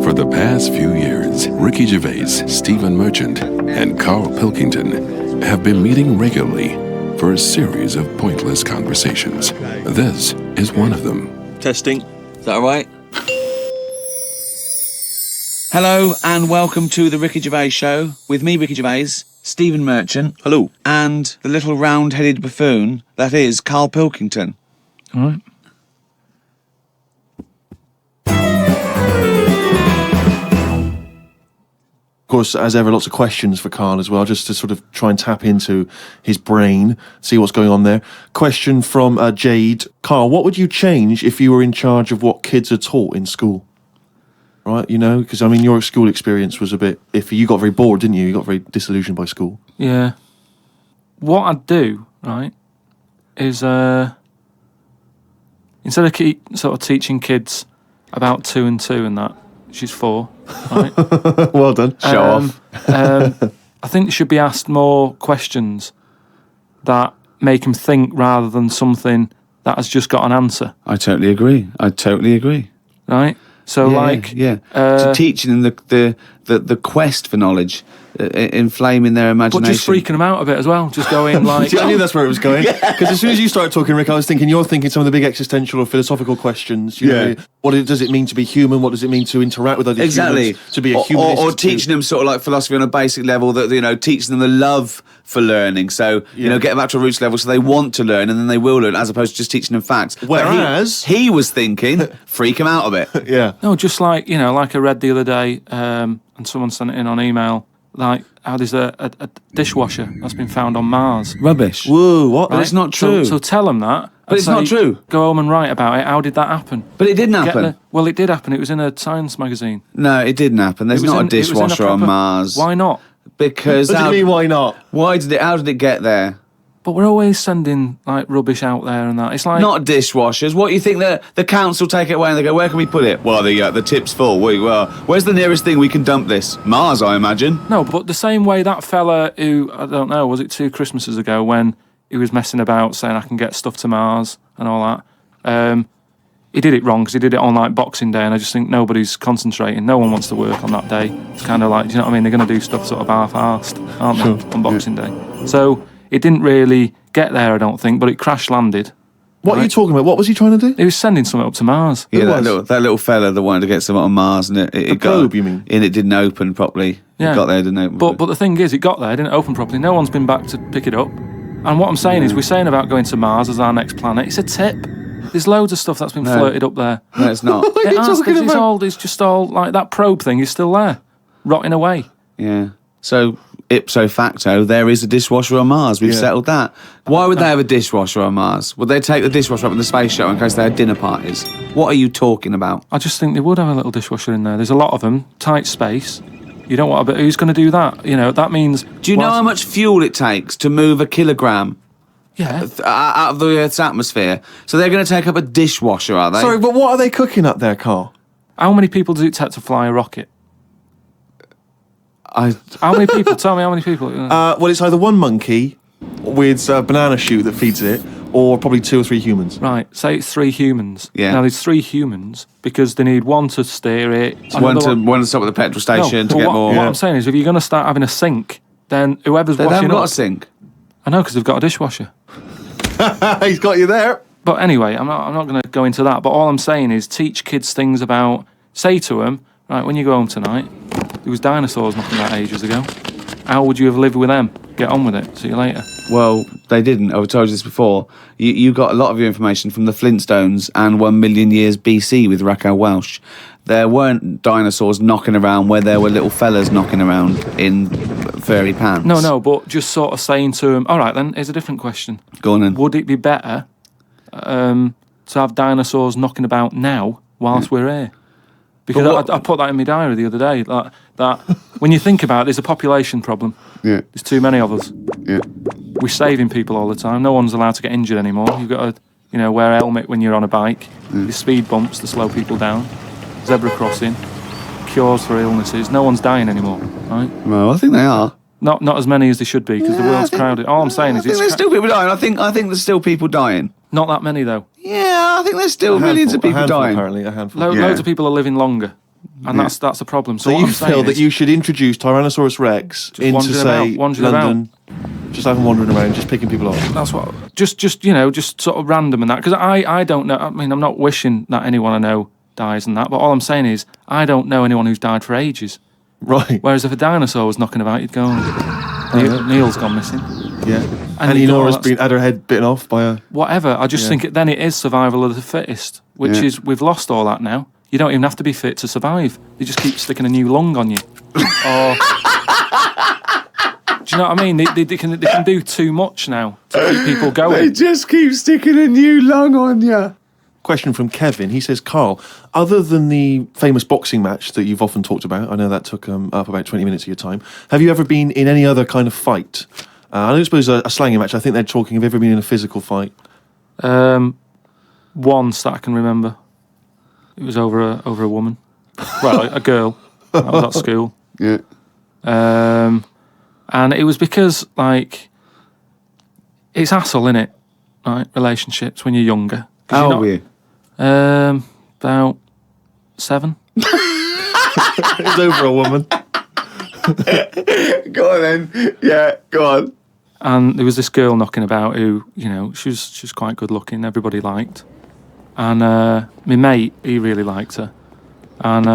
For the past few years, Ricky Gervais, Stephen Merchant, and Carl Pilkington have been meeting regularly for a series of pointless conversations. This is one of them. Testing. Is that all right? Hello and welcome to the Ricky Gervais Show with me, Ricky Gervais, Stephen Merchant. Hello. And the little round-headed buffoon that is Carl Pilkington. All right. Of course, as ever, lots of questions for Carl as well, just to sort of try and tap into his brain, see what's going on there. Question from Jade. Carl, what would you change if you were in charge of what kids are taught in school? Right, you know, because, I mean, your school experience was a bit iffy. You got very bored, didn't you? You got very disillusioned by school. Yeah. What I'd do, right, is instead of sort of teaching kids about 2 and 2 and that, she's 4, right? Well done. Show off. I think they should be asked more questions that make them think rather than something that has just got an answer. I totally agree. Right? So, so teaching them the quest for knowledge, inflaming their imagination. But just freaking them out a bit as well. Just going like... See, I knew that's where it was going. Because as soon as you started talking, Rick, I was thinking you're thinking some of the big existential or philosophical questions. You know, does it mean to be human? What does it mean to interact with other humans? To be a human. Or teaching them sort of like philosophy on a basic level, that, you know, teaching them the love for learning. So, you know, get them back to a roots level so they want to learn and then they will learn, as opposed to just teaching them facts. Whereas... He was thinking, freak them out a bit. Yeah. No, just like, you know, like I read the other day, and someone sent it in on email, like how there's a dishwasher that's been found on Mars. Rubbish. Whoa, what? But it's not true. So tell them that. But it's not true. Go home and write about it. How did that happen? But it didn't happen. Well, it did happen. It was in a science magazine. No, it didn't happen. There's not a dishwasher on Mars. Why not? Because... What do you mean, why not? How did it get there? But we're always sending like rubbish out there and that. It's like... Not dishwashers. What do you think the council take it away and they go, where can we put it? Well, the tip's full. Where's the nearest thing we can dump this? Mars, I imagine. No, but the same way that fella who, I don't know, was it 2 Christmases ago when he was messing about saying I can get stuff to Mars and all that. He did it wrong because he did it on like Boxing Day, and I just think nobody's concentrating. No one wants to work on that day. It's kind of like, do you know what I mean? They're going to do stuff sort of half-arsed, aren't they, on Boxing Day? So it didn't really get there, I don't think, but it crash-landed. What are you talking about? What was he trying to do? He was sending something up to Mars. Yeah, that little fella that wanted to get something on Mars, and it got... globe, you mean? And it didn't open properly. Yeah. It got there, didn't open. But the thing is, it got there, it didn't open properly. No one's been back to pick it up. And what I'm saying is, we're saying about going to Mars as our next planet. It's a tip. There's loads of stuff that's been flirted up there. No, it's not. It's just all like that probe thing is still there, rotting away. Yeah. So, ipso facto, there is a dishwasher on Mars. We've settled that. Why would they have a dishwasher on Mars? Would they take the dishwasher up in the space shuttle in case they had dinner parties? What are you talking about? I just think they would have a little dishwasher in there. There's a lot of them, tight space. You don't want who's going to do that? You know, that means... Do you know how much fuel it takes to move a kilogram? Yeah. Out of the Earth's atmosphere. So they're going to take up a dishwasher, are they? Sorry, but what are they cooking up there, Carl? How many people does it take to fly a rocket? How many people? Tell me how many people. Well, it's either one monkey with a banana shoot that feeds it, or probably 2 or 3 humans. Right, say it's 3 humans. Yeah. Now there's 3 humans because they need one to steer it. One to stop at the petrol station to get more. What I'm saying is, if you're going to start having a sink, then whoever's they washing haven't up... got a sink. I know, because they've got a dishwasher. He's got you there. But anyway, I'm not going to go into that. But all I'm saying is teach kids things about... Say to them, right, when you go home tonight, there was dinosaurs knocking about ages ago. How would you have lived with them? Get on with it. See you later. Well, they didn't. I've told you this before. You got a lot of your information from the Flintstones and 1 million years BC with Raquel Welch. There weren't dinosaurs knocking around where there were little fellas knocking around in furry pants. No, but just sort of saying to them, all right then, here's a different question. Go on then. Would it be better to have dinosaurs knocking about now whilst we're here? Because I put that in my diary the other day, that when you think about it, there's a population problem. Yeah. There's too many of us. Yeah. We're saving people all the time. No one's allowed to get injured anymore. You've got to, wear a helmet when you're on a bike. There's speed bumps to slow people down. Zebra crossing. Cures for illnesses. No one's dying anymore, right? Well, I think they are. Not as many as they should be, because the world's crowded. All I'm saying is... I think there's still people dying. I think there's still people dying. Not that many, though. Yeah, I think there's still millions of people dying. Apparently, a handful. Loads of people are living longer. and that's a problem. So So what you I'm saying feel that is, you should introduce Tyrannosaurus Rex into, wandering say, about, wandering London. Just have him wandering around, just picking people off. That's what, just sort of random and that, because I don't know. I mean, I'm not wishing that anyone I know dies and that, but all I'm saying is I don't know anyone who's died for ages. Right. Whereas if a dinosaur was knocking about, you'd go, Neil's gone missing. Yeah. And And you go, Enora's that's- had her head bitten off by a... Whatever. I just think then it is survival of the fittest, which is we've lost all that now. You don't even have to be fit to survive. They just keep sticking a new lung on you. Or, do you know what I mean? They can do too much now to keep people They going. just keep sticking a new lung on you. Question from Kevin. He says, Carl, other than the famous boxing match that you've often talked about, I know that took up about 20 minutes of your time, have you ever been in any other kind of fight? I don't suppose a slanging match. I think they're talking, have you ever been in a physical fight? Once that I can remember. It was over a woman. Well, a girl. I was at school. Yeah. And it was because, like, it's hassle, innit? Right? Relationships when you're younger. 'Cause How you're old were you? About 7. It was over a woman. Go on then. Yeah, go on. And there was this girl knocking about who, she was quite good looking, everybody liked. And my mate, he really liked her. And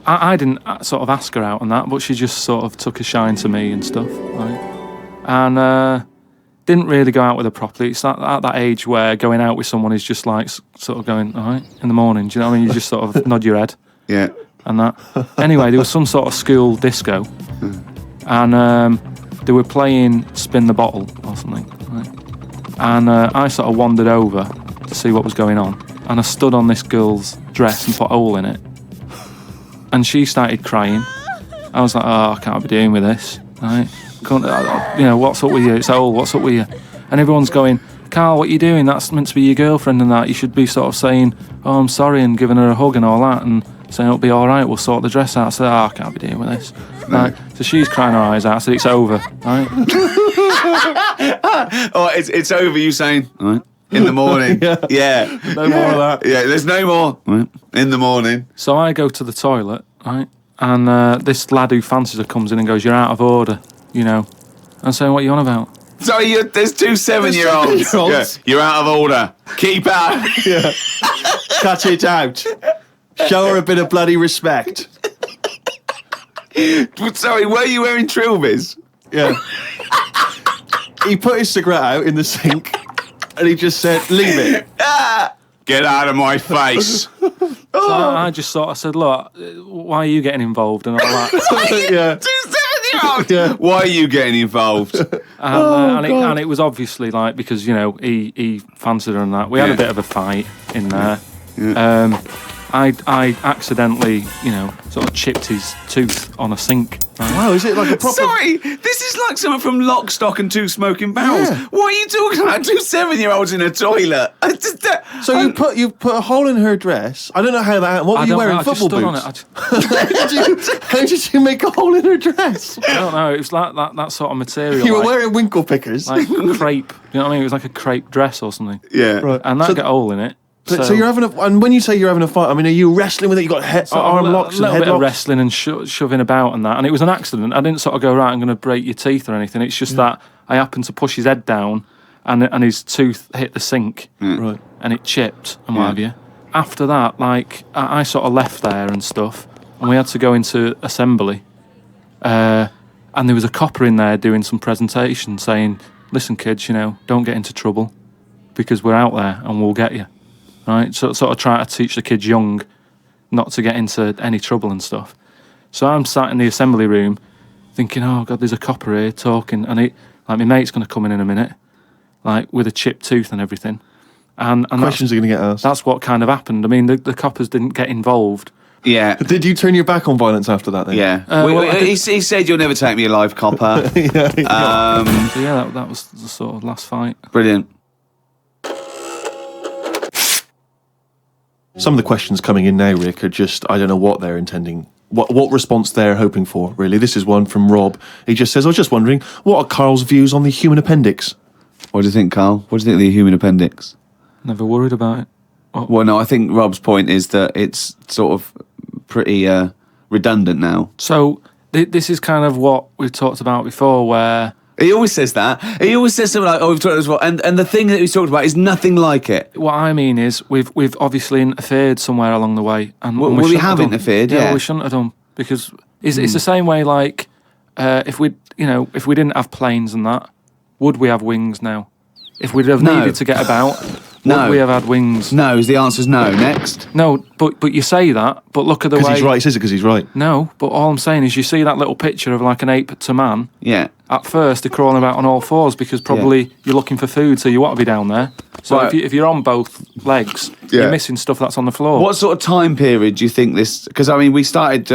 I didn't sort of ask her out and that, but she just sort of took a shine to me and stuff. Right? And didn't really go out with her properly. It's at that age where going out with someone is just like sort of going, all right, in the morning. Do you know what I mean? You just sort of nod your head Yeah. and that. Anyway, there was some sort of school disco. And they were playing Spin the Bottle or something. Right? And I sort of wandered over to see what was going on. And I stood on this girl's dress and put a hole in it. And she started crying. I was like, oh, I can't be doing with this. Right? What's up with you? It's a hole, what's up with you? And everyone's going, Carl, what are you doing? That's meant to be your girlfriend and that. You should be sort of saying, oh, I'm sorry, and giving her a hug and all that. And saying, it'll be all right, we'll sort the dress out. I said, oh, I can't be dealing with this. Right. So she's crying her eyes out. I said, it's over. Right? Oh, it's over, you saying, all right, in the morning. Yeah. No more of that. Yeah, there's no more. Right. In the morning. So I go to the toilet, right? And this lad who fancies her comes in and goes, you're out of order, I'm saying, what are you on about? Sorry, there's 2 7-year-olds. Yeah, you're out of order. Keep out. Yeah. Cut it out. Show her a bit of bloody respect. Sorry, were you wearing trilbies? Yeah. He put his cigarette out in the sink and he just said, leave it. Get out of my face. So I just sort of said, look, why are you getting involved and all that? Yeah. 2 7-year-olds. Yeah. Why are you getting involved? And it was obviously like, because, he fancied her and that. We had a bit of a fight in there. I accidentally, sort of chipped his tooth on a sink. Right? Wow, is it like a proper... Sorry, this is like something from Lock, Stock and 2 Smoking Barrels. Yeah. What are you talking about? 2 7-year-olds in a toilet. So you put a hole in her dress. I don't know how that... What were you wearing? I just Football stood boots? on it. How did you make a hole in her dress? I don't know. It was like that sort of material. You were like, wearing winkle pickers. like crepe. You know what I mean? It was like a crepe dress or something. Yeah. Right. And that got a hole in it. So you're having and when you say you're having a fight, I mean, are you wrestling with it? You got arm locks a and little bit of headlocks? wrestling and shoving about and that. And it was an accident. I didn't sort of go, right, I'm going to break your teeth or anything. It's just that I happened to push his head down and his tooth hit the sink. Right. And it chipped and what have you. After that, like, I sort of left there and stuff, and we had to go into assembly. And there was a copper in there doing some presentation saying, listen, kids, don't get into trouble because we're out there and we'll get you. Right? So sort of try to teach the kids young not to get into any trouble and stuff. So I'm sat in the assembly room thinking, oh, God, there's a copper here talking, and my mate's going to come in a minute, like, with a chipped tooth and everything. And Questions are going to get asked. that's what kind of happened. I mean, the coppers didn't get involved. Yeah. Did you turn your back on violence after that then? Yeah. He said, you'll never take me alive, copper. So yeah, that was the sort of last fight. Brilliant. Some of the questions coming in now, Rick, are just, I don't know what they're intending, what response they're hoping for, really. This is one from Rob. He just says, I was just wondering, what are Carl's views on the human appendix? What do you think, Carl? What do you think of the human appendix? Never worried about it. Well, no, I think Rob's point is that it's sort of pretty redundant now. So this is kind of what we've talked about before, where He always says that. He always says something like, "Oh, we've talked about this before," and the thing that he's talked about is nothing like it. what I mean is we've obviously interfered somewhere along the way, and Well, and we shouldn't have done. interfered, yeah. we shouldn't have done, because it's the same way. Like if we didn't have planes and that, would we have wings now? If we'd have No. needed to get about, No. would we have had wings? No, the answer's no. Next. No, but you say that, but look at the Because way. he's right. He says it because he's right. No, but all I'm saying is you see that little picture of like an ape to man. Yeah. At first, they're crawling about on all fours because probably you're looking for food, so you want to be down there. So Right. if you're on both legs, Yeah. you're missing stuff that's on the floor. What sort of time period do you think this? Because I mean, we started,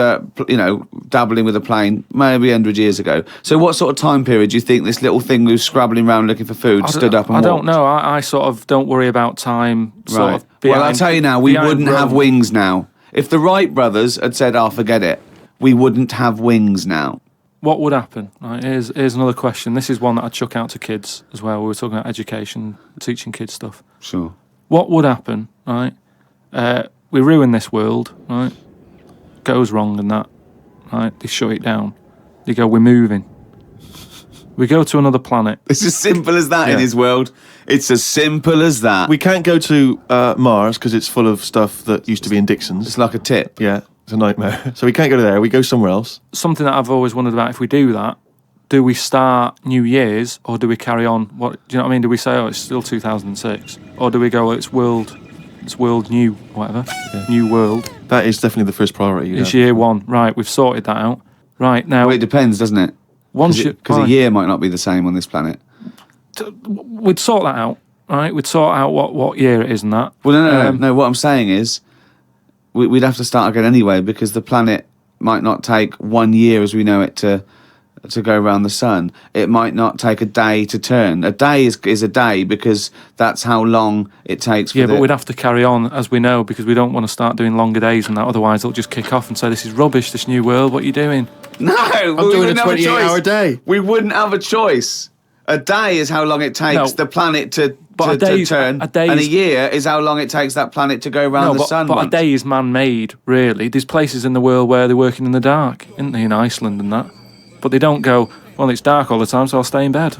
dabbling with a plane maybe 100 years ago. So, what sort of time period do you think this little thing who was scrabbling around looking for food stood up and I don't walked? know. I sort of don't worry about time. Sort Right. of Well, I'll behind- tell you now, we behind wouldn't have Rome. wings now. If the Wright brothers had said, "Oh, forget it," we wouldn't have wings now. What would happen? Right, here's another question. This is one that I chuck out to kids as well. We were talking about education, teaching kids stuff. Sure. What would happen? Right, we ruin this world. Right, goes wrong and that. Right, they shut it down. They go, we're moving. We go to another planet. It's as simple as that in Yeah. his world. It's as simple as that. We can't go to Mars because it's full of stuff that used to be in Dixon's. It's like a tip. Yeah, it's a nightmare. So we can't go there. We go somewhere else. Something that I've always wondered about, if we do that, do we start New Year's or do we carry on? What do you know what I mean? Do we say, oh, it's still 2006? Or do we go, it's world new, whatever, new world? That is definitely the first priority. It's year one. Right, we've sorted that out. Right, now, Well, it depends, doesn't it? once Because a year might not be the same on this planet. we'd sort that out, right? We'd sort out what year it is and that. Well, no. What I'm saying is, we'd have to start again anyway, because the planet might not take 1 year as we know it to go around the sun. It might not take a day to turn. A day is a day because that's how long it takes. Yeah, but we'd have to carry on, as we know, because we don't want to start doing longer days and that. Otherwise, they'll just kick off and say, this is rubbish, this new world, what are you doing? No, I'm doing a 28-hour day. We wouldn't have a choice. A day is how long it takes No. the planet to But to turn, a day and a is- year is how long it takes that planet to go around the sun but a once. day is man-made, really. There's places in the world where they're working in the dark, isn't there, in Iceland and that? But they don't go, well, it's dark all the time, so I'll stay in bed.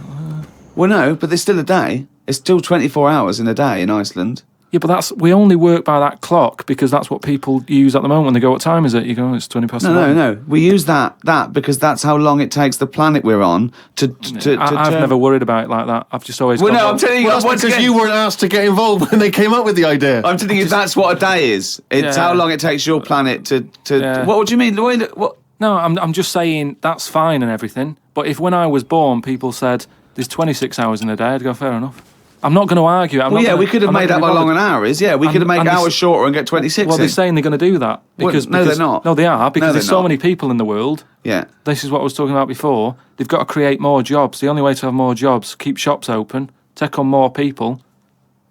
Well, no, but there's still a day. It's still 24 hours in a day in Iceland. Yeah, but we only work by that clock because that's what people use at the moment when they go, what time is it? You go, oh, it's 20 past 11. No. We use that because that's how long it takes the planet we're on to I've turn. never worried about it like that. I've just always Well, gone, no, I'm telling you, Well, that's once because again, you weren't asked to get involved when they came up with the idea. I'm telling you, that's what a day is. It's Yeah. how long it takes your planet to. Yeah. What do you mean? What? No, I'm just saying that's fine and everything. But if when I was born, people said there's 26 hours in a day, I'd go, fair enough. I'm not going to argue. Well, yeah, we could have made up how long an hour is. Yeah, we could have made and hours this- shorter and get 26 Well, in. they're saying they're going to do that. Because, no, because- they're not. No, they are, because No, there's they're so not. many people in the world. Yeah. This is what I was talking about before. They've got to create more jobs. The only way to have more jobs, keep shops open, take on more people.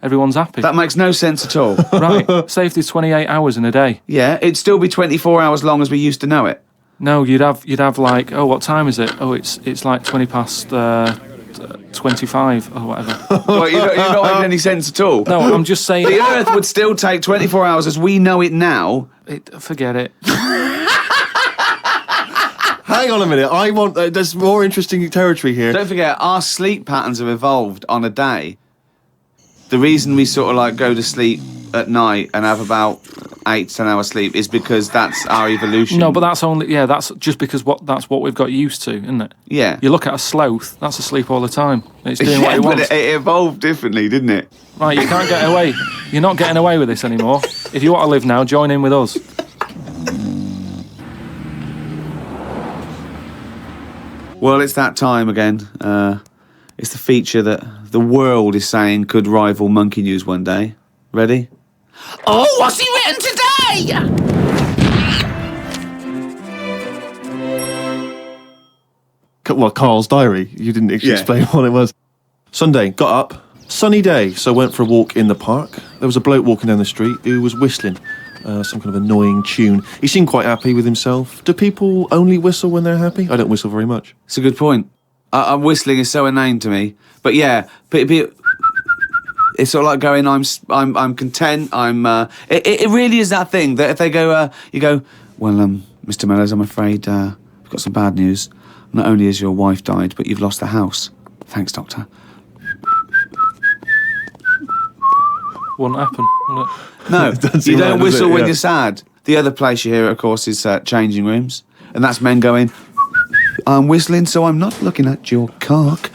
Everyone's happy. That makes no sense at all. Right. Say if there's 28 hours in a day. Yeah, it'd still be 24 hours long as we used to know it. No, you'd have like, oh, what time is it? Oh, it's like 20 past 25 or whatever. Well, you're not making any sense at all. No, I'm just saying. The Earth would still take 24 hours as we know it now. Forget it. Hang on a minute. I want. There's more interesting territory here. Don't forget, our sleep patterns have evolved on a day. The reason we sort of like go to sleep at night and have about 8 to 10 hours sleep is because that's our evolution. No, but that's just because that's what we've got used to, isn't it? Yeah. You look at a sloth, that's asleep all the time. It's doing what Yeah, it but wants. it evolved differently, didn't it? Right, you can't get away. You're not getting away with this anymore. If you want to live now, join in with us. Well, it's that time again. It's the feature that the world is saying could rival Monkey News one day. Ready? Oh, what's he written today? Well, Carl's diary. You didn't Yeah. explain what it was. Sunday, got up, sunny day, so went for a walk in the park. There was a bloke walking down the street who was whistling some kind of annoying tune. He seemed quite happy with himself. Do people only whistle when they're happy? I don't whistle very much. It's a good point. Whistling is so inane to me. But yeah, It's sort of like going, I'm content. It really is that thing that if they go, you go, well, Mr. Mellors, I'm afraid I've got some bad news. Not only has your wife died, but you've lost the house. Thanks, doctor. Wouldn't happen, would it? No, doesn't you seem don't right, does whistle it? when Yeah. you're sad. The other place you hear it, of course, is changing rooms. And that's men going, I'm whistling, so I'm not looking at your cock.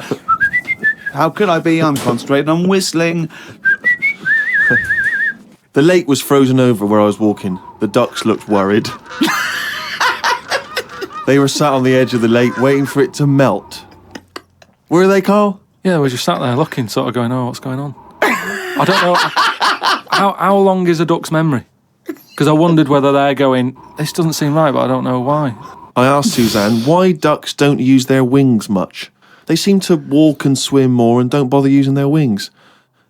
How could I be? I'm concentrating on whistling. The lake was frozen over where I was walking. The ducks looked worried. They were sat on the edge of the lake waiting for it to melt. Were they, Carl? Yeah, we just sat there looking, sort of going, oh, what's going on? I don't know. How long is a duck's memory? Because I wondered whether they're going, this doesn't seem right, but I don't know why. I asked Suzanne why ducks don't use their wings much. They seem to walk and swim more and don't bother using their wings.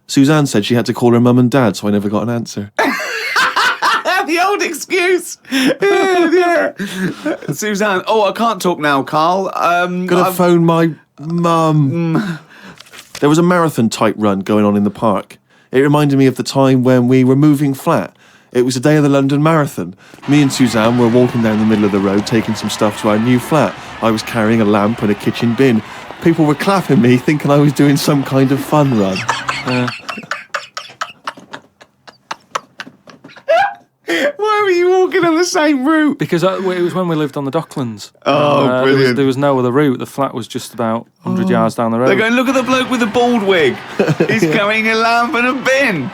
Suzanne said she had to call her mum and dad, so I never got an answer. The old excuse. Yeah. Suzanne, I can't talk now, Carl. Gotta phone my mum. There was a marathon type run going on in the park. It reminded me of the time when we were moving flat. It was the day of the London Marathon. Me and Suzanne were walking down the middle of the road taking some stuff to our new flat. I was carrying a lamp and a kitchen bin. People were clapping me, thinking I was doing some kind of fun run. Why were you walking on the same route? Because it was when we lived on the Docklands. Oh, brilliant. There was no other route. The flat was just about 100 yards down the road. They're going, look at the bloke with the bald wig. He's carrying a lamp and a bin.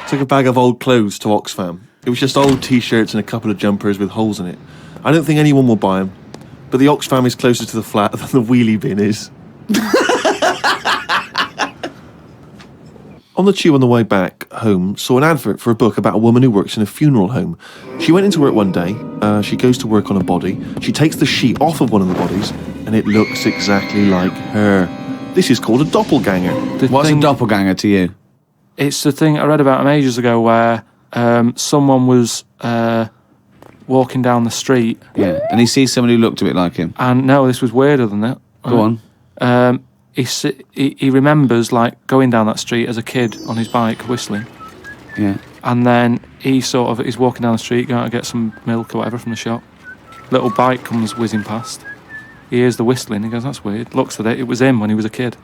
Took a bag of old clothes to Oxfam. It was just old T-shirts and a couple of jumpers with holes in it. I don't think anyone will buy them, but the Oxfam is closer to the flat than the wheelie bin is. On the tube on the way back home, saw an advert for a book about a woman who works in a funeral home. She went into work one day, she goes to work on a body, she takes the sheet off of one of the bodies, and it looks exactly like her. This is called a doppelganger. What's a doppelganger to you? It's the thing I read about him ages ago where someone was walking down the street. Yeah, and he sees someone who looked a bit like him. And no, this was weirder than that. Go on. He remembers like going down that street as a kid on his bike whistling, Yeah. and then he's walking down the street going to get some milk or whatever from the shop. Little bike comes whizzing past. He hears the whistling. He goes, "That's weird." Looks at it. It was him when he was a kid.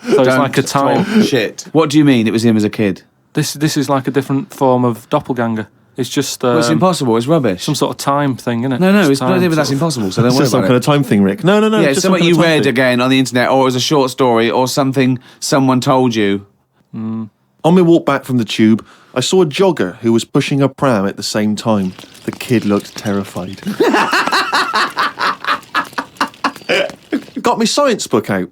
So it's like a time. Shit. What do you mean it was him as a kid? This is like a different form of doppelganger. It's just Well, it's impossible. It's rubbish. some sort of time thing, isn't it? No, Just it's not time, even that's sort of- impossible. So don't It's worry just some about kind it. of time thing, Rick. No. Yeah, just it's something some you kind of time read thing. again on the internet, or it was a short story, or something someone told you. On my walk back from the tube, I saw a jogger who was pushing a pram at the same time. The kid looked terrified. Got my science book out.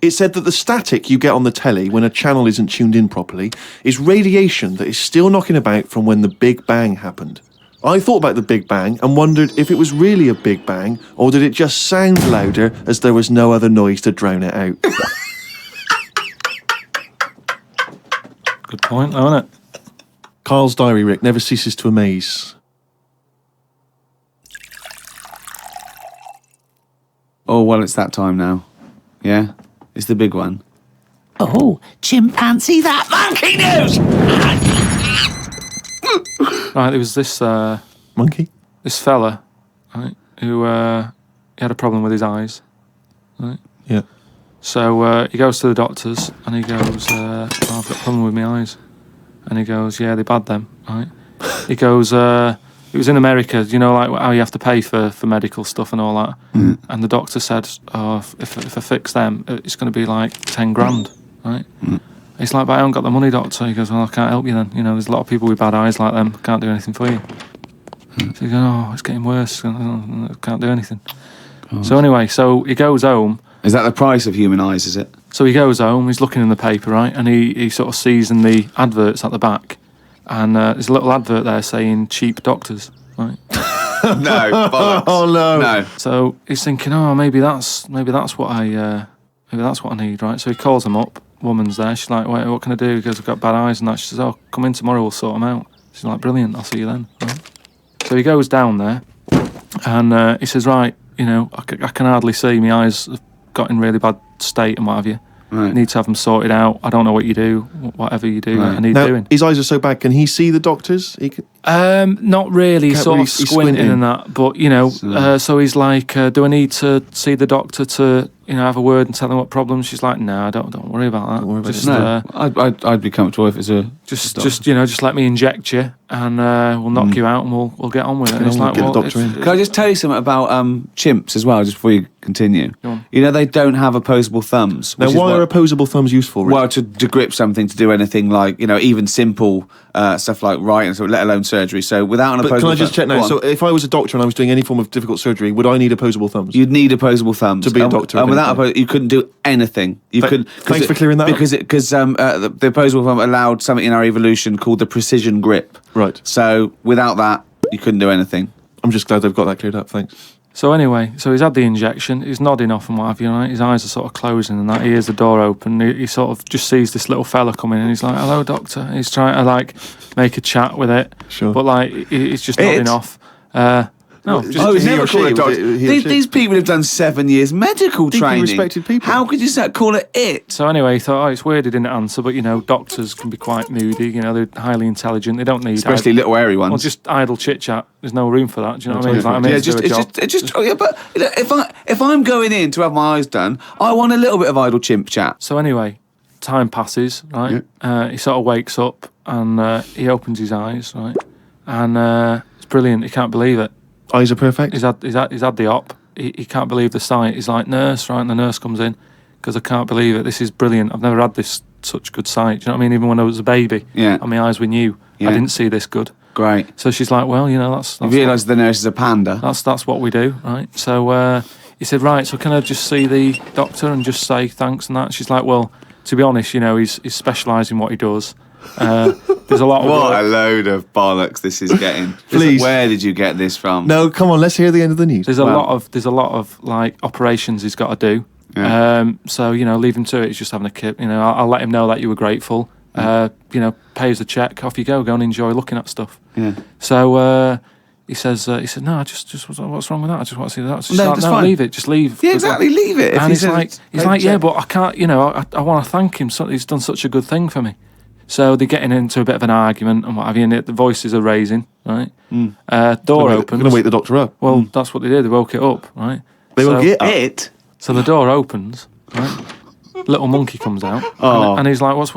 It said that the static you get on the telly when a channel isn't tuned in properly is radiation that is still knocking about from when the Big Bang happened. I thought about the Big Bang and wondered if it was really a Big Bang or did it just sound louder as there was no other noise to drown it out. Good point, though, isn't it? Carl's diary, Rick, never ceases to amaze. Oh, well, it's that time now. Yeah? It's the big one. Oh, chimpanzee, that monkey news! Right, there was this Monkey? this fella, right, who he had a problem with his eyes. Yeah. So he goes to the doctors and he goes, I've got a problem with my eyes. And he goes, yeah, they're bad then, right? He goes, it was in America, you know, like how you have to pay for medical stuff and all that. And the doctor said, oh, if I fix them, it's going to be like 10 grand, right? He's like, but I haven't got the money, doctor. He goes, well, I can't help you then. You know, there's a lot of people with bad eyes like them, can't do anything for you. So he's going, oh, it's getting worse, I can't do anything. So anyway, so he goes home. Is that the price of human eyes, is it? So he goes home, he's looking in the paper, right? And he sort of sees in the adverts at the back, and there's a little advert there saying cheap doctors, right? No, bollocks. Oh, no. No. So he's thinking, oh, maybe that's what I need, right? So he calls them up. Woman's there. She's like, wait, what can I do? He goes, I've got bad eyes and that. She says, oh, come in tomorrow, we'll sort them out. She's like, brilliant, I'll see you then. Right? So he goes down there, and he says, right, you know, I can hardly see. My eyes have got in really bad state and what have you. Right. Need to have them sorted out. I don't know what you do, whatever you do, Right. I need Now, doing. his eyes are so bad. Can he see the doctors? Not really, Can't sort really- of he's squinting squinting. and that. But so he's like, "Do I need to see the doctor to have a word and tell him what problems?" She's like, "No, don't worry about that. Don't worry about just, No, I'd be comfortable if it's a just let me inject you and we'll knock you out and we'll get on with it." And it's we'll like, get the well, doctor in. Can I just tell you something about chimps as well, just before you continue? Go on. They don't have opposable thumbs. Now, which is why what- are opposable thumbs useful? Rich? Well, to grip something, to do anything like, even simple stuff like writing, so let alone surgery. So without an But opposable can I just check thumb- now? Go on. So if I was a doctor and I was doing any form of difficult surgery, would I need opposable thumbs? You'd need opposable thumbs To be a And- doctor, And if without anything. you couldn't do anything. You could. Thanks for clearing that up. Because the opposable thumb allowed something in our evolution called the precision grip. Right. So without that, you couldn't do anything. I'm just glad they've got that cleared up. Thanks. So anyway, so he's had the injection. He's nodding off and what have you. Right? His eyes are sort of closing, and that he hears the door open. He sort of just sees this little fella coming, and he's like, "Hello, doctor." And he's trying to like make a chat with it, Sure. but like he's just nodding off. No, just, Oh, he never or she, call it was doctor. it he or These, she? these people have done 7 years medical Deeply training. respected people. How could you call it it? So anyway, he thought, it's weird he didn't answer, but doctors can be quite moody. They're highly intelligent. They don't need Especially little airy ones. well, just idle chit chat. There's no room for that. Do you know what I mean? It's like, I'm here Yeah, to do a job. but if I'm going in to have my eyes done, I want a little bit of idle chimp chat. So anyway, time passes, right? He sort of wakes up and he opens his eyes, right? And it's brilliant. He can't believe it. Eyes are perfect. He's had the op. He can't believe the sight. He's like, "Nurse," right? And the nurse comes in because I can't believe it. This is brilliant. I've never had this such good sight. Do you know what I mean? Even when I was a baby, Yeah. and my eyes were new, Yeah. I didn't see this good. Great. So she's like, "Well, that's You realise the nurse is a panda. that's what we do, right?" So he said, "Right, so can I just see the doctor and just say thanks and that?" She's like, "Well, to be honest, he's specialised in what he does. There's a lot of What a work. load of bollocks this is getting. Please. Where did you get this from? No, come on. Let's hear the end of the news. There's a lot of like operations he's got to do. Yeah. So leave him to it. He's just having a kip. I'll let him know that you were grateful. Pay us a check. Off you go. Go and enjoy looking at stuff." Yeah. So he said, "No, I just what's wrong with that? I just want to see that." She's No, like, that's "No, fine. leave it. Just leave." Yeah, exactly. Leave it. If And he he's says like, it's "Yeah, check." but I can't. I want to thank him. So he's done such a good thing for me." So they're getting into a bit of an argument and what have you, and the voices are raising, right? Door Going opens. to wake the doctor up. Well, that's what they did. They woke it up, right? They woke it up. It. So the door opens, right? Little monkey comes out, Oh. and he's like, "What's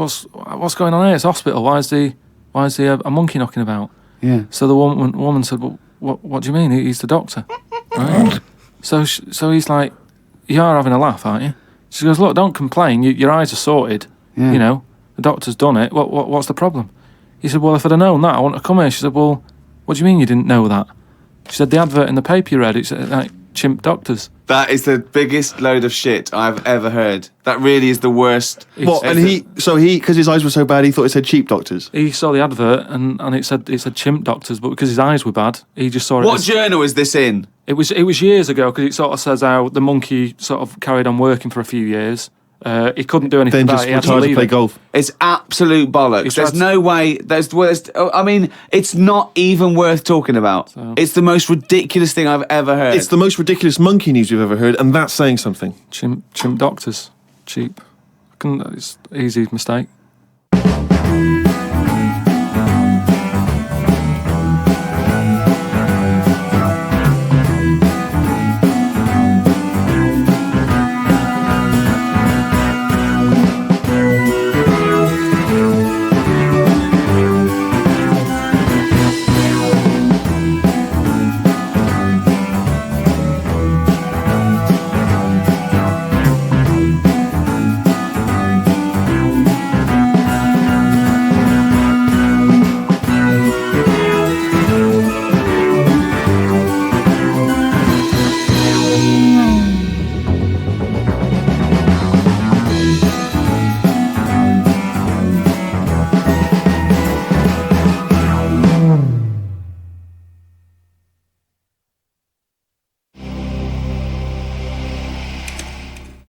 going on here? It's a hospital. Why is a monkey knocking about?" Yeah. So the woman said, "Well, what do you mean? He's the doctor." Right? So he's like, "You are having a laugh, aren't you?" She goes, "Look, don't complain. Your eyes are sorted. Yeah. The doctor's done it. What's the problem?" He said, "Well, if I'd have known that, I wouldn't have come here." She said, "Well, what do you mean you didn't know that?" She said, "The advert in the paper you read, it's like chimp doctors." That is the biggest load of shit I've ever heard. That really is the worst. What? And because his eyes were so bad, he thought it said cheap doctors. He saw the advert and it said chimp doctors, but because his eyes were bad, he just saw it. What as- journal is this in? It was years ago because it sort of says how the monkey sort of carried on working for a few years. He couldn't do anything Then about just it. He had to retired to leave play it. golf. It's absolute bollocks. He's There's tried no way. It's not even worth talking about. It's the most ridiculous thing I've ever heard. It's the most ridiculous monkey news we've ever heard, and that's saying something. Chimp doctors, cheap. It's easy mistake.